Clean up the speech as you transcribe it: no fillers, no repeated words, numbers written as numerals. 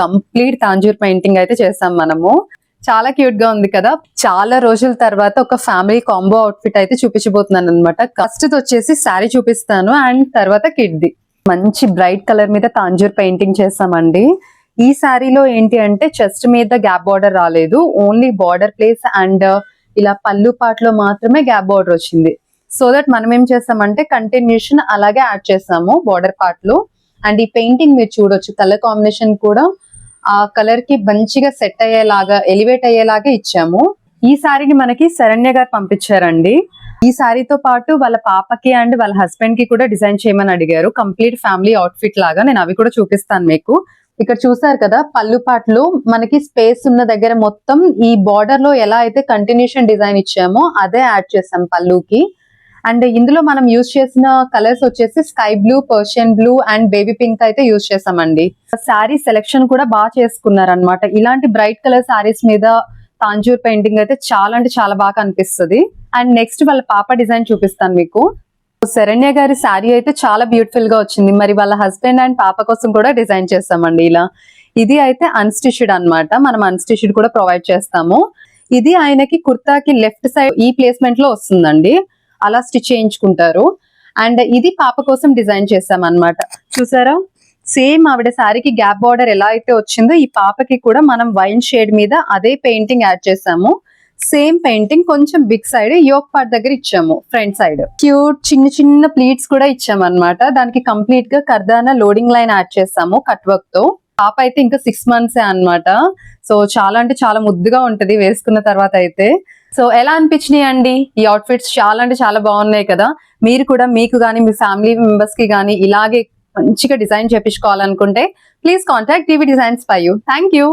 Complete Tanjore painting అయితే చేసాం మనము. చాలా క్యూట్ గా ఉంది కదా. చాలా రోజుల తర్వాత ఒక ఫ్యామిలీ కాంబో అవుట్ఫిట్ అయితే చూపించబోతున్నాను అనమాట. ఫస్ట్ వచ్చేసి శారీ చూపిస్తాను అండ్ తర్వాత కిడ్ది. మంచి బ్రైట్ కలర్ మీద తాంజూర్ పెయింటింగ్ చేసామండి. ఈ శారీలో ఏంటి అంటే చెస్ట్ మీద గ్యాప్ బార్డర్ రాలేదు, ఓన్లీ బార్డర్ ప్లేస్ అండ్ ఇలా పళ్ళు పాటలో మాత్రమే గ్యాప్ బార్డర్ వచ్చింది. సో దట్ మనం ఏం చేస్తామంటే కంటిన్యూషన్ అలాగే యాడ్ చేసాము బార్డర్ పార్ట్ లో. అండ్ ఈ పెయింటింగ్ మీరు చూడొచ్చు, కలర్ కాంబినేషన్ కూడా ఆ కలర్ కి మంచిగా సెట్ అయ్యేలాగా, ఎలివేట్ అయ్యేలాగా ఇచ్చాము. ఈ శారీని మనకి శరణ్య గారు పంపించారండి. ఈ శారీతో పాటు వాళ్ళ పాపకి అండ్ వాళ్ళ హస్బెండ్ కి కూడా డిజైన్ చేయమని అడిగారు, కంప్లీట్ ఫ్యామిలీ అవుట్ఫిట్ లాగా. నేను అవి కూడా చూపిస్తాను మీకు. ఇక్కడ చూసారు కదా, పళ్ళు పాటలో మనకి స్పేస్ ఉన్న దగ్గర మొత్తం ఈ బార్డర్ లో ఎలా అయితే కంటిన్యూషన్ డిజైన్ ఇచ్చామో అదే యాడ్ చేసాం పళ్ళుకి. అండ్ ఇందులో మనం యూజ్ చేసిన కలర్స్ వచ్చేసి sky blue, Persian blue and baby pink అయితే యూజ్ చేసామండి. శారీ సెలెక్షన్ కూడా బాగా చేసుకున్నారనమాట. ఇలాంటి బ్రైట్ కలర్ శారీస్ మీద తాంజూర్ పెయింటింగ్ అయితే చాలా అంటే చాలా బాగా అనిపిస్తుంది. అండ్ నెక్స్ట్ వాళ్ళ పాప డిజైన్ చూపిస్తాను మీకు. శరణ్య గారి శారీ అయితే చాలా బ్యూటిఫుల్ గా వచ్చింది. మరి వాళ్ళ హస్బెండ్ అండ్ పాప కోసం కూడా డిజైన్ చేస్తామండి ఇలా. ఇది అయితే అన్స్టిచ్డ్ అన్నమాట, మనం అన్స్టిచ్డ్ కూడా ప్రొవైడ్ చేస్తాము. ఇది ఆయనకి కుర్తాకి లెఫ్ట్ సైడ్ ఈ ప్లేస్మెంట్ లో వస్తుందండి, అలా స్టిచ్ చేయించుకుంటారు. అండ్ ఇది పాప కోసం డిజైన్ చేసాం అన్నమాట. చూసారా, సేమ్ ఆవిడ శారీకి గ్యాప్ బార్డర్ ఎలా అయితే వచ్చిందో ఈ పాపకి కూడా మనం వైన్ షేడ్ మీద అదే పెయింటింగ్ యాడ్ చేసాము. సేమ్ పెయింటింగ్ కొంచెం బిగ్ సైడ్ యోక్ పార్ట్ దగ్గర ఇచ్చాము, ఫ్రంట్ సైడ్ క్యూట్ చిన్న చిన్న ప్లీట్స్ కూడా ఇచ్చాము అన్నమాట. దానికి కంప్లీట్ గా కర్దానా లోడింగ్ లైన్ యాడ్ చేసాము కట్ వర్క్ తో. పాప అయితే ఇంకా 6 months అన్నమాట. సో చాలా అంటే చాలా ముద్దుగా ఉంటది వేసుకున్న తర్వాత అయితే. సో ఎలా అనిపించినాయి అండి ఈ అవుట్ఫిట్స్? చాలా అంటే చాలా బాగున్నాయి కదా. మీరు కూడా మీకు గానీ మీ ఫ్యామిలీ మెంబర్స్ కి గానీ ఇలాగే మంచిగా డిజైన్ చేపించుకోవాలనుకుంటే please contact DV Designs for you. Thank you.